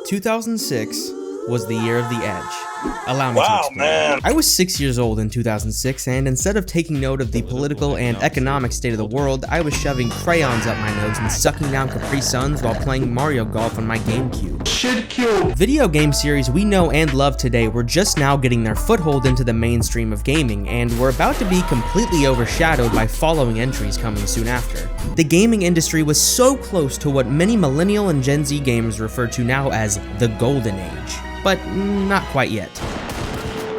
2006 was the year of the Edge. Allow me to explain. Man. I was 6 years old in 2006, and instead of taking note of the political and economic state of the world, I was shoving crayons up my nose and sucking down Capri Suns while playing Mario Golf on my GameCube. Shit kill. Video game series we know and love today were just now getting their foothold into the mainstream of gaming, and were about to be completely overshadowed by following entries coming soon after. The gaming industry was so close to what many millennial and Gen Z gamers refer to now as the Golden Age, but not quite yet.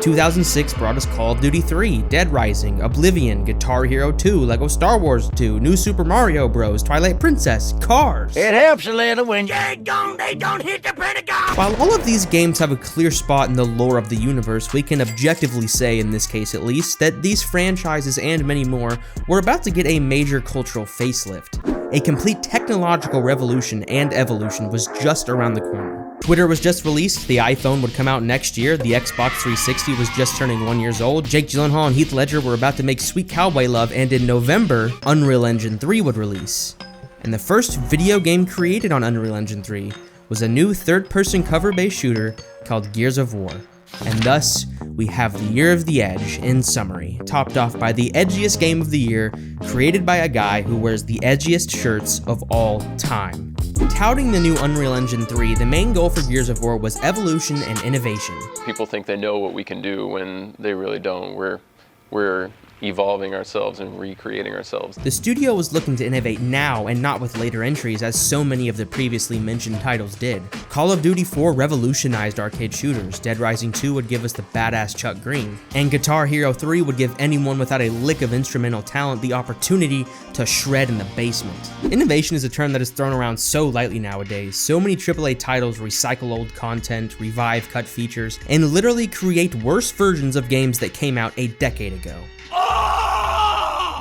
2006 brought us Call of Duty 3, Dead Rising, Oblivion, Guitar Hero 2, Lego Star Wars 2, New Super Mario Bros., Twilight Princess, Cars. It helps a little when they don't hit the Pentagon. While all of these games have a clear spot in the lore of the universe, we can objectively say, in this case at least, that these franchises and many more were about to get a major cultural facelift. A complete technological revolution and evolution was just around the corner. Twitter was just released, the iPhone would come out next year, the Xbox 360 was just turning 1 year old, Jake Gyllenhaal and Heath Ledger were about to make Sweet Cowboy Love, and in November, Unreal Engine 3 would release. And the first video game created on Unreal Engine 3 was a new third-person cover-based shooter called Gears of War. And thus, we have the Year of the Edge in summary, topped off by the edgiest game of the year, created by a guy who wears the edgiest shirts of all time. Touting the new Unreal Engine 3, the main goal for Gears of War was evolution and innovation. People think they know what we can do when they really don't. We're evolving ourselves and recreating ourselves. The studio was looking to innovate now and not with later entries, as so many of the previously mentioned titles did. Call of Duty 4 revolutionized arcade shooters, Dead Rising 2 would give us the badass Chuck Green, and Guitar Hero 3 would give anyone without a lick of instrumental talent the opportunity to shred in the basement. Innovation is a term that is thrown around so lightly nowadays. So many AAA titles recycle old content, revive cut features, and literally create worse versions of games that came out a decade ago.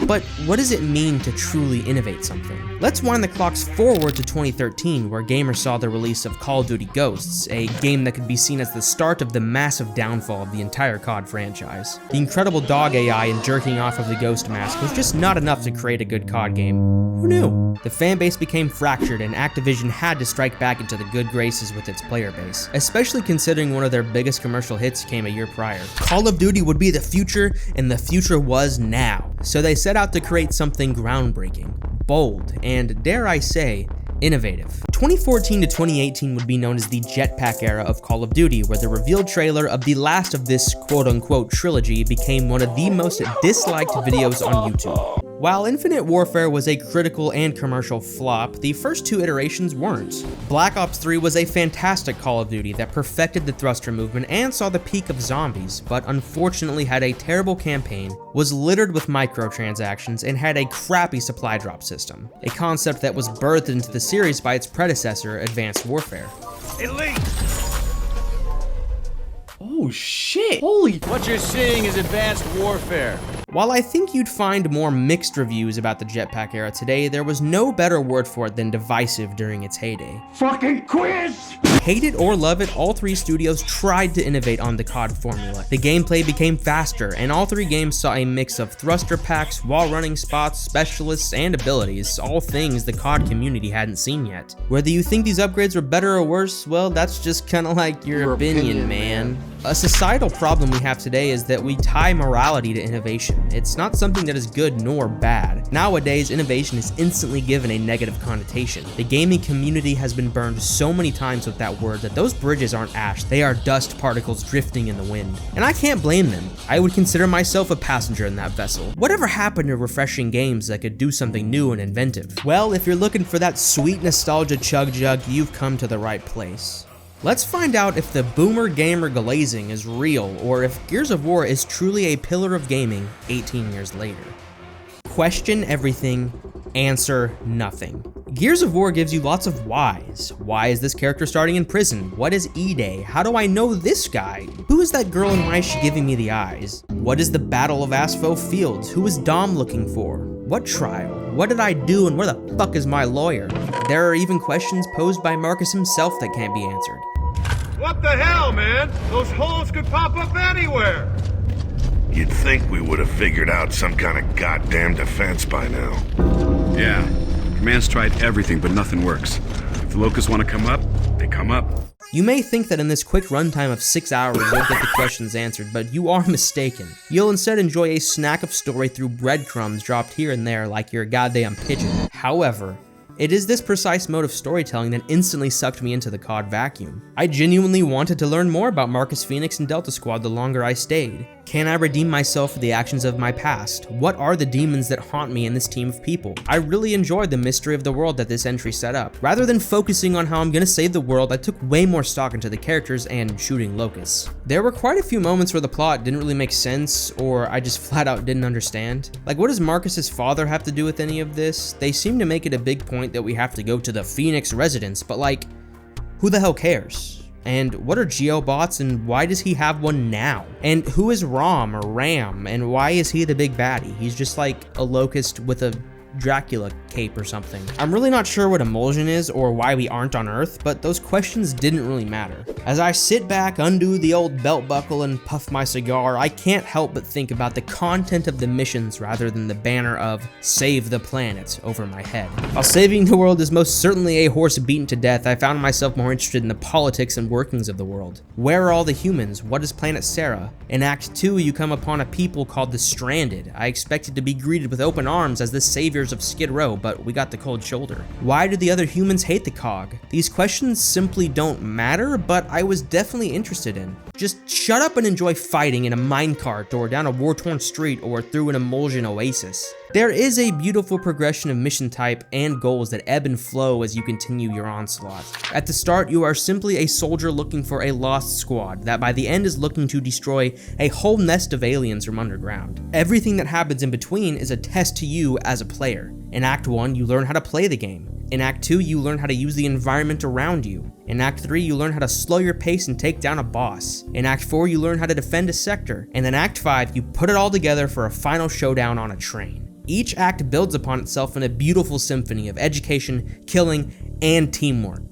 But what does it mean to truly innovate something? Let's wind the clocks forward to 2013, where gamers saw the release of Call of Duty Ghosts, a game that could be seen as the start of the massive downfall of the entire COD franchise. The incredible dog AI and jerking off of the Ghost mask was just not enough to create a good COD game. Who knew? The fanbase became fractured, and Activision had to strike back into the good graces with its player base, especially considering one of their biggest commercial hits came a year prior. Call of Duty would be the future, and the future was now. So they set out to create something groundbreaking, bold, and dare I say, innovative. 2014 to 2018 would be known as the jetpack era of Call of Duty, where the revealed trailer of the last of this quote-unquote trilogy became one of the most disliked videos on YouTube. While Infinite Warfare was a critical and commercial flop, the first two iterations weren't. Black Ops 3 was a fantastic Call of Duty that perfected the thruster movement and saw the peak of zombies, but unfortunately had a terrible campaign, was littered with microtransactions, and had a crappy supply drop system, a concept that was birthed into the series by its predecessor, Advanced Warfare. Elite. Oh shit. Holy. What you're seeing is Advanced Warfare. While I think you'd find more mixed reviews about the jetpack era today, there was no better word for it than divisive during its heyday. Fucking quiz. Hate it or love it, all three studios tried to innovate on the COD formula. The gameplay became faster, and all three games saw a mix of thruster packs, wall running spots, specialists, and abilities, all things the COD community hadn't seen yet. Whether you think these upgrades were better or worse, well, that's just kinda like your opinion, man. A societal problem we have today is that we tie morality to innovation. It's not something that is good nor bad. Nowadays, innovation is instantly given a negative connotation. The gaming community has been burned so many times with that word that those bridges aren't ash, they are dust particles drifting in the wind. And I can't blame them. I would consider myself a passenger in that vessel. Whatever happened to refreshing games that could do something new and inventive? Well, if you're looking for that sweet nostalgia chug jug, you've come to the right place. Let's find out if the boomer gamer glazing is real, or if Gears of War is truly a pillar of gaming 18 years later. Question everything, answer nothing. Gears of War gives you lots of whys. Why is this character starting in prison? What is E-Day? How do I know this guy? Who is that girl and why is she giving me the eyes? What is the Battle of Aspho Fields? Who is Dom looking for? What trial? What did I do and where the fuck is my lawyer? There are even questions posed by Marcus himself that can't be answered. What the hell, man? Those holes could pop up anywhere! You'd think we would have figured out some kind of goddamn defense by now. Yeah. Command's tried everything, but nothing works. If the locusts want to come up, they come up. You may think that in this quick runtime of 6 hours you'll get the questions answered, but you are mistaken. You'll instead enjoy a snack of story through breadcrumbs dropped here and there like your goddamn pigeon. However, it is this precise mode of storytelling that instantly sucked me into the COD vacuum. I genuinely wanted to learn more about Marcus Phoenix and Delta Squad the longer I stayed. Can I redeem myself for the actions of my past? What are the demons that haunt me in this team of people? I really enjoyed the mystery of the world that this entry set up. Rather than focusing on how I'm gonna save the world, I took way more stock into the characters and shooting locusts. There were quite a few moments where the plot didn't really make sense, or I just flat out didn't understand. Like, what does Marcus's father have to do with any of this? They seem to make it a big point that we have to go to the Phoenix residence, but like, who the hell cares? And what are geobots, and why does he have one now? And who is Rom or Ram, and why is he the big baddie? He's just like a locust with a Dracula cape or something. I'm really not sure what emulsion is or why we aren't on Earth, but those questions didn't really matter. As I sit back, undo the old belt buckle, and puff my cigar, I can't help but think about the content of the missions rather than the banner of "Save the Planet" over my head. While saving the world is most certainly a horse beaten to death, I found myself more interested in the politics and workings of the world. Where are all the humans? What is planet Sarah? In Act 2, you come upon a people called the Stranded. I expected to be greeted with open arms as the saviors of Skid Row, but we got the cold shoulder. Why do the other humans hate the COG? These questions simply don't matter, but I was definitely interested in. Just shut up and enjoy fighting in a minecart or down a war-torn street or through an emulsion oasis. There is a beautiful progression of mission type and goals that ebb and flow as you continue your onslaught. At the start, you are simply a soldier looking for a lost squad that by the end is looking to destroy a whole nest of aliens from underground. Everything that happens in between is a test to you as a player. In Act 1, you learn how to play the game. In Act 2, you learn how to use the environment around you. In Act 3, you learn how to slow your pace and take down a boss. In Act 4, you learn how to defend a sector. And in Act 5, you put it all together for a final showdown on a train. Each act builds upon itself in a beautiful symphony of education, killing, and teamwork.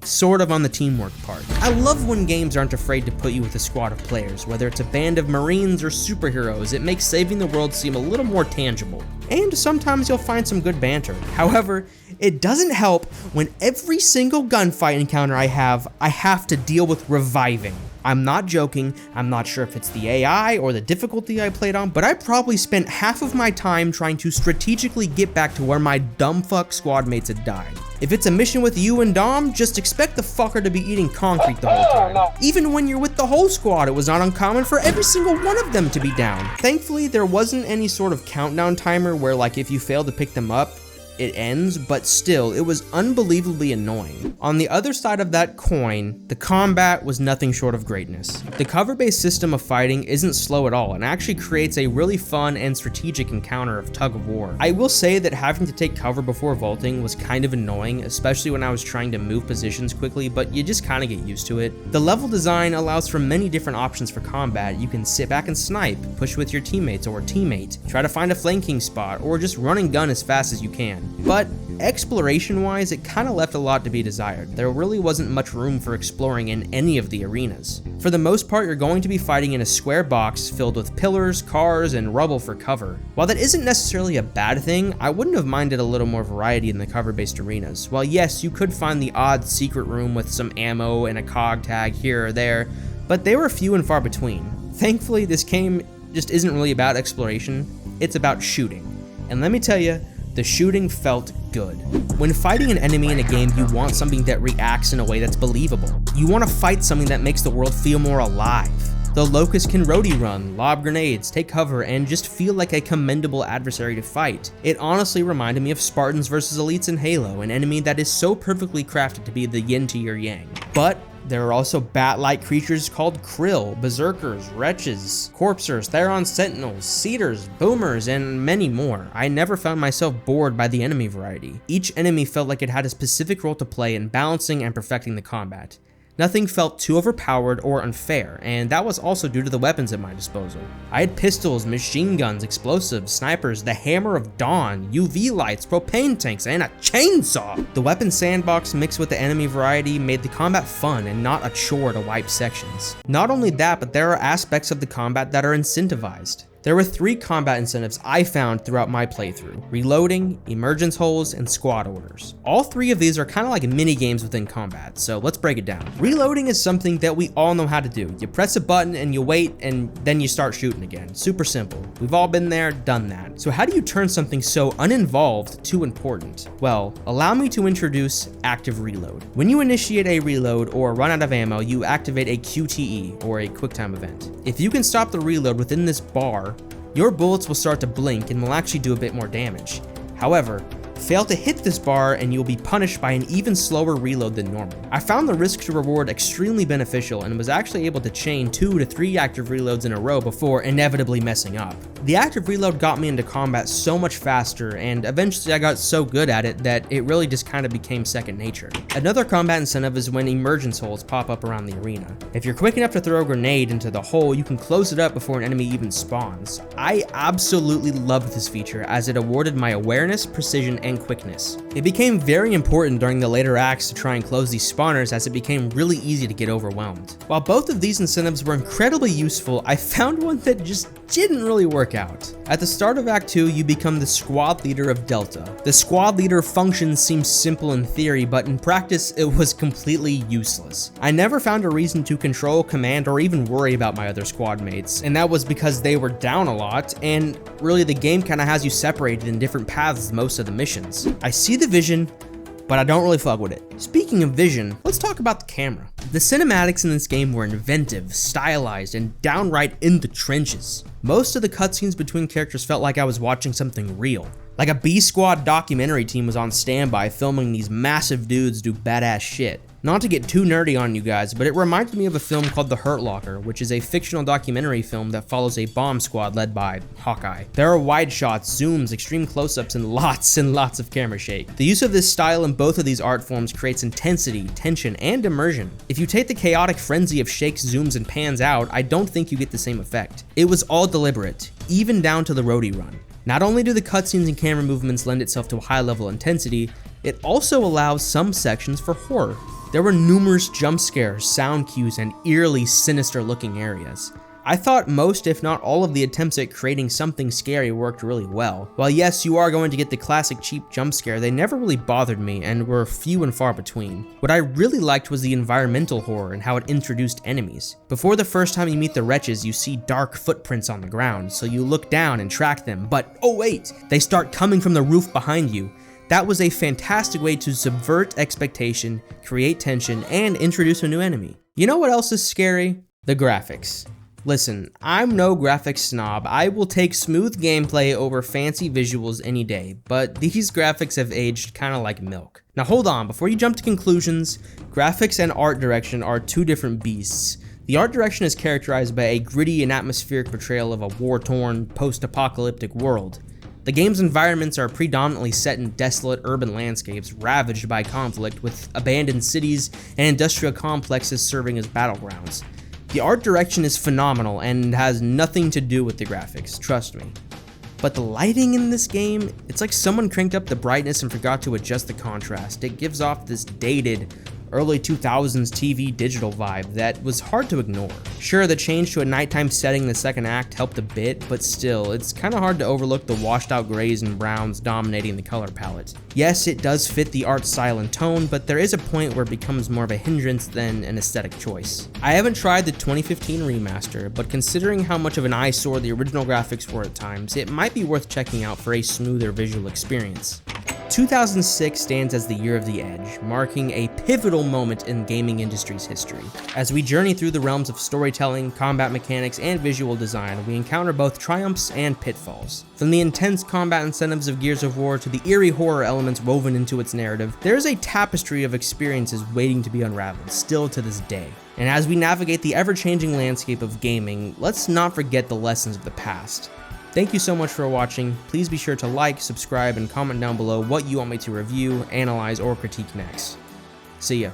Sort of on the teamwork part. I love when games aren't afraid to put you with a squad of players, whether it's a band of Marines or superheroes. It makes saving the world seem a little more tangible. And sometimes you'll find some good banter. However, it doesn't help when every single gunfight encounter I have to deal with reviving. I'm not joking, I'm not sure if it's the AI or the difficulty I played on, but I probably spent half of my time trying to strategically get back to where my dumb fuck squad mates had died. If it's a mission with you and Dom, just expect the fucker to be eating concrete the whole time. Even when you're with the whole squad, it was not uncommon for every single one of them to be down. Thankfully, there wasn't any sort of countdown timer where like if you fail to pick them up, it ends, but still, it was unbelievably annoying. On the other side of that coin, the combat was nothing short of greatness. The cover-based system of fighting isn't slow at all and actually creates a really fun and strategic encounter of tug of war. I will say that having to take cover before vaulting was kind of annoying, especially when I was trying to move positions quickly, but you just kind of get used to it. The level design allows for many different options for combat. You can sit back and snipe, push with your teammates or teammate, try to find a flanking spot, or just run and gun as fast as you can. But exploration-wise, it kind of left a lot to be desired. There really wasn't much room for exploring in any of the arenas. For the most part, you're going to be fighting in a square box filled with pillars, cars, and rubble for cover. While that isn't necessarily a bad thing, I wouldn't have minded a little more variety in the cover-based arenas. While yes, you could find the odd secret room with some ammo and a cog tag here or there, but they were few and far between. Thankfully, this game just isn't really about exploration, it's about shooting. And let me tell you, the shooting felt good. When fighting an enemy in a game, you want something that reacts in a way that's believable. You want to fight something that makes the world feel more alive. The Locust can roadie run, lob grenades, take cover, and just feel like a commendable adversary to fight. It honestly reminded me of Spartans versus Elites in Halo, an enemy that is so perfectly crafted to be the yin to your yang. But there are also bat-like creatures called Krill, Berserkers, Wretches, Corpsers, Theron Sentinels, Cedars, Boomers, and many more. I never found myself bored by the enemy variety. Each enemy felt like it had a specific role to play in balancing and perfecting the combat. Nothing felt too overpowered or unfair, and that was also due to the weapons at my disposal. I had pistols, machine guns, explosives, snipers, the Hammer of Dawn, UV lights, propane tanks, and a chainsaw! The weapon sandbox mixed with the enemy variety made the combat fun and not a chore to wipe sections. Not only that, but there are aspects of the combat that are incentivized. There were 3 combat incentives I found throughout my playthrough: reloading, emergence holes, and squad orders. All 3 of these are kind of like mini games within combat, so let's break it down. Reloading is something that we all know how to do. You press a button and you wait, and then you start shooting again. Super simple. We've all been there, done that. So how do you turn something so uninvolved to important? Well, allow me to introduce active reload. When you initiate a reload or run out of ammo, you activate a QTE, or a QuickTime event. If you can stop the reload within this bar, your bullets will start to blink and will actually do a bit more damage. However, fail to hit this bar and you'll be punished by an even slower reload than normal. I found the risk to reward extremely beneficial and was actually able to chain 2 to 3 active reloads in a row before inevitably messing up. The active reload got me into combat so much faster, and eventually I got so good at it that it really just kind of became second nature. Another combat incentive is when emergence holes pop up around the arena. If you're quick enough to throw a grenade into the hole, you can close it up before an enemy even spawns. I absolutely loved this feature as it awarded my awareness, precision, and quickness. It became very important during the later acts to try and close these spawners, as it became really easy to get overwhelmed. While both of these incentives were incredibly useful, I found one that just didn't really work out. At the start of Act 2, you become the squad leader of Delta. The squad leader function seems simple in theory, but in practice, it was completely useless. I never found a reason to control, command, or even worry about my other squad mates, and that was because they were down a lot, and really the game kind of has you separated in different paths most of the missions. I see the vision, but I don't really fuck with it. Speaking of vision, let's talk about the camera. The cinematics in this game were inventive, stylized, and downright in the trenches. Most of the cutscenes between characters felt like I was watching something real. Like a B-Squad documentary team was on standby filming these massive dudes do badass shit. Not to get too nerdy on you guys, but it reminded me of a film called The Hurt Locker, which is a fictional documentary film that follows a bomb squad led by Hawkeye. There are wide shots, zooms, extreme close-ups, and lots of camera shake. The use of this style in both of these art forms creates intensity, tension, and immersion. If you take the chaotic frenzy of shakes, zooms, and pans out, I don't think you get the same effect. It was all deliberate, even down to the roadie run. Not only do the cutscenes and camera movements lend itself to a high level intensity, it also allows some sections for horror. There were numerous jump scares, sound cues, and eerily sinister looking areas. I thought most, if not all, of the attempts at creating something scary worked really well. While yes, you are going to get the classic cheap jump scare, they never really bothered me and were few and far between. What I really liked was the environmental horror and how it introduced enemies. Before the first time you meet the wretches, you see dark footprints on the ground, so you look down and track them, but oh wait, they start coming from the roof behind you. That was a fantastic way to subvert expectation, create tension, and introduce a new enemy. You know what else is scary? The graphics. Listen, I'm no graphics snob. I will take smooth gameplay over fancy visuals any day, but these graphics have aged kind of like milk. Now hold on, before you jump to conclusions, graphics and art direction are 2 different beasts. The art direction is characterized by a gritty and atmospheric portrayal of a war-torn, post-apocalyptic world. The game's environments are predominantly set in desolate urban landscapes ravaged by conflict, with abandoned cities and industrial complexes serving as battlegrounds. The art direction is phenomenal and has nothing to do with the graphics, trust me. But the lighting in this game, it's like someone cranked up the brightness and forgot to adjust the contrast. It gives off this dated, early 2000s TV digital vibe that was hard to ignore. Sure, the change to a nighttime setting in the second act helped a bit, but still, it's kind of hard to overlook the washed out grays and browns dominating the color palette. Yes, it does fit the art style and tone, but there is a point where it becomes more of a hindrance than an aesthetic choice. I haven't tried the 2015 remaster, but considering how much of an eyesore the original graphics were at times, it might be worth checking out for a smoother visual experience. 2006 stands as the year of the Edge, marking a pivotal moment in gaming industry's history. As we journey through the realms of storytelling, combat mechanics, and visual design, we encounter both triumphs and pitfalls. From the intense combat incentives of Gears of War to the eerie horror elements woven into its narrative, there is a tapestry of experiences waiting to be unraveled, still to this day. And as we navigate the ever-changing landscape of gaming, let's not forget the lessons of the past. Thank you so much for watching. Please be sure to like, subscribe, and comment down below what you want me to review, analyze, or critique next. See ya.